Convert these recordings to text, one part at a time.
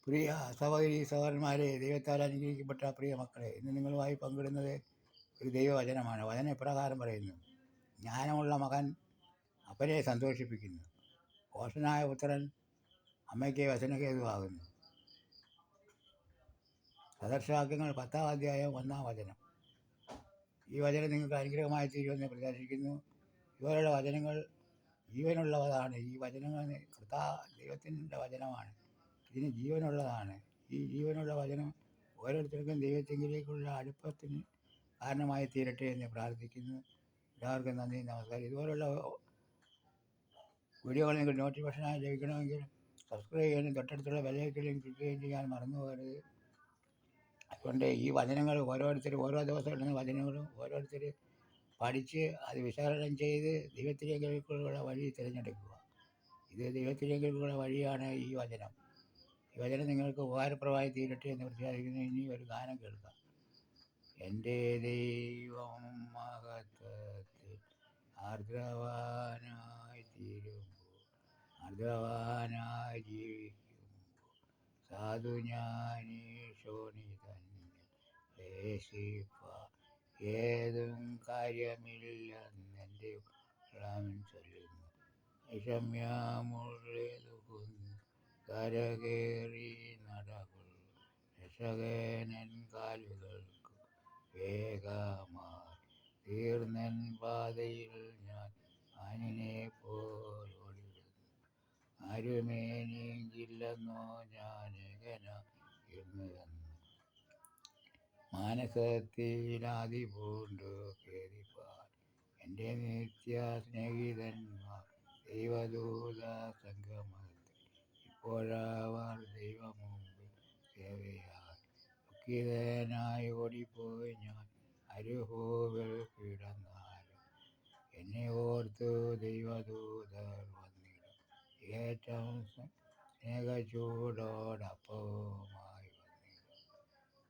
പ്രിയ സഹോദരി സഹോദരന്മാരെ, ദൈവത്താൽ അനുഗ്രഹിക്കപ്പെട്ട പ്രിയ മക്കളെ, ഇന്ന് നിങ്ങളുമായി പങ്കിടുന്നത് ഒരു ദൈവവചനമാണ്. വചനം ഇപ്രകാരം പറയുന്നു: ജ്ഞാനമുള്ള മകൻ അപ്പനെ സന്തോഷിപ്പിക്കുന്നു, ഭോഷനായ പുത്രൻ അമ്മയ്ക്ക് വചനഹേതുവാകുന്നു. സദർശവാക്യങ്ങൾ 10-ാം അധ്യായം 1-ാം വചനം. ഈ വചനം നിങ്ങൾക്ക് അനുഗ്രഹമായി തീരുമെന്ന് പ്രത്യാശിക്കുന്നു. ഇവരുടെ വചനങ്ങൾ ജീവനുള്ളതാണ്. ഈ വചനങ്ങൾ ദൈവത്തിൻ്റെ വചനമാണ്. ഇതിന് ജീവനുള്ളതാണ്. ഈ ജീവനുള്ള വചനം ഓരോരുത്തർക്കും ദൈവത്തെങ്കിലേക്കുള്ള അടുപ്പത്തിന് കാരണമായി തീരട്ടെ എന്ന് പ്രാർത്ഥിക്കുന്നു. എല്ലാവർക്കും നന്ദി, നമസ്കാരം. ഇതുപോലുള്ള വീഡിയോകൾ നിങ്ങൾക്ക് നോട്ടിഫിക്കേഷനായി ലഭിക്കണമെങ്കിൽ സബ്സ്ക്രൈബ് ചെയ്യാനും തൊട്ടടുത്തുള്ള ബെല്ലൈക്കണിൽ ക്ലിക്ക് ചെയ്യാൻ മറന്നു പോകരുത്. അതുകൊണ്ട് ഈ വചനങ്ങൾ ഓരോരുത്തരും ഓരോ ദിവസം ഇടുന്ന വചനങ്ങളും ഓരോരുത്തർ പഠിച്ച് അത് വിശകലനം ചെയ്ത് ദൈവത്തിലേക്കുള്ള വഴി തിരഞ്ഞെടുക്കുക. ഇത് ദൈവത്തിലേക്കുള്ള വഴിയാണ് ഈ വചനം. ഈ വചനം നിങ്ങൾക്ക് ഉപകാരപ്രദമായി തീരട്ടെ എന്ന് പ്രത്യാശിക്കുന്നു. ഇനി ഒരു ഗാനം കേൾക്കാം. എൻ്റെ ദൈവം മഹത്വത്തിൽ ആർദ്രവാനായി ജീവിക്കുമ്പോൾ സാധു ജ്ഞാനി ശോണിതന്നിൽ ലേശിപ്പാൻ ഏതും കാര്യമില്ലെന്നെൻ്റെ ഉള്ളം ചൊല്ലുന്നു. ക്ഷമ്യമുള്ളതുകുന്നു കരകേറി നടകൊള്ളു രക്ഷകനൻ കാലുകൾക്കു വേഗമായി തീർന്നൻ പാതയിൽ ഞാൻ മാനിനെ പോലോടിടുന്നു. ആരുമേ നീങ്കില്ലെന്നോ ഞാനേകനായിരുന്നു മാനസത്തിലാതി പൂണ്ടു കേറിപ്പാൻ എൻ്റെ നിത്യ സ്നേഹിതന്മാർ ദൈവദൂത സംഗമത്തിൽ ഇപ്പോഴവർ ദൈവമുമ്പിൽ സേവയായി. ദുഃഖിതനായി ഓടിപ്പോയി ഞാൻ അരുഹോവിൽ കിടന്നാലും എന്നെ ഓർത്തു ദൈവദൂതർ വന്നിടും. ഏറ്റവും സ്നേഹചൂടോടപ്പവുമായി വന്നിടും.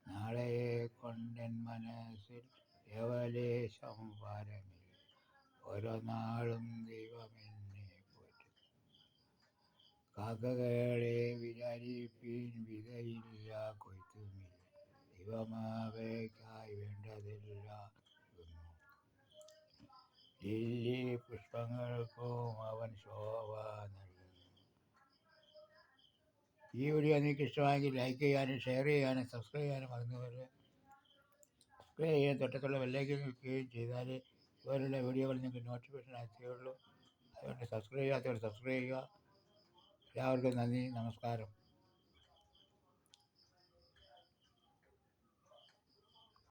നാളെയെ കൊണ്ടെൻ മനസ്സിൽ യവലേശം ഭാരമില്ല. ഓരോ നാളും ദൈവമെന്നെ പോറ്റുന്നു. കാക്കകളെ വിചാരിപ്പീൻ, വിതയില്ല, കൊയ്ത്തുമില്ല, ദൈവമവയ്ക്കായി വേണ്ടതെല്ലാം നൽകുന്നു. ലില്ലി പുഷ്പങ്ങൾക്കും അവൻ ശോഭ നൽകുന്നു. ഈ വീഡിയോ നിങ്ങൾക്ക് ഇഷ്ടമായെങ്കിൽ ലൈക്ക് ചെയ്യാനും ഷെയർ ചെയ്യാനും സബ്സ്ക്രൈബ് ചെയ്യാനും മറന്നുപോലെ. സബ്സ്ക്രൈബ് ചെയ്യാൻ തൊട്ടത്തുള്ള ബെല്ലൈക്കൻ ക്ലിക്കുകയും ചെയ്താൽ ഇതുപോലുള്ള വീഡിയോകൾ നിങ്ങൾക്ക് നോട്ടിഫിക്കേഷൻ എത്തുകയുള്ളൂ. അതുകൊണ്ട് സബ്സ്ക്രൈബ് ചെയ്യാത്തവർ സബ്സ്ക്രൈബ് ചെയ്യുക. എല്ലാവർക്കും നന്ദി, നമസ്കാരം.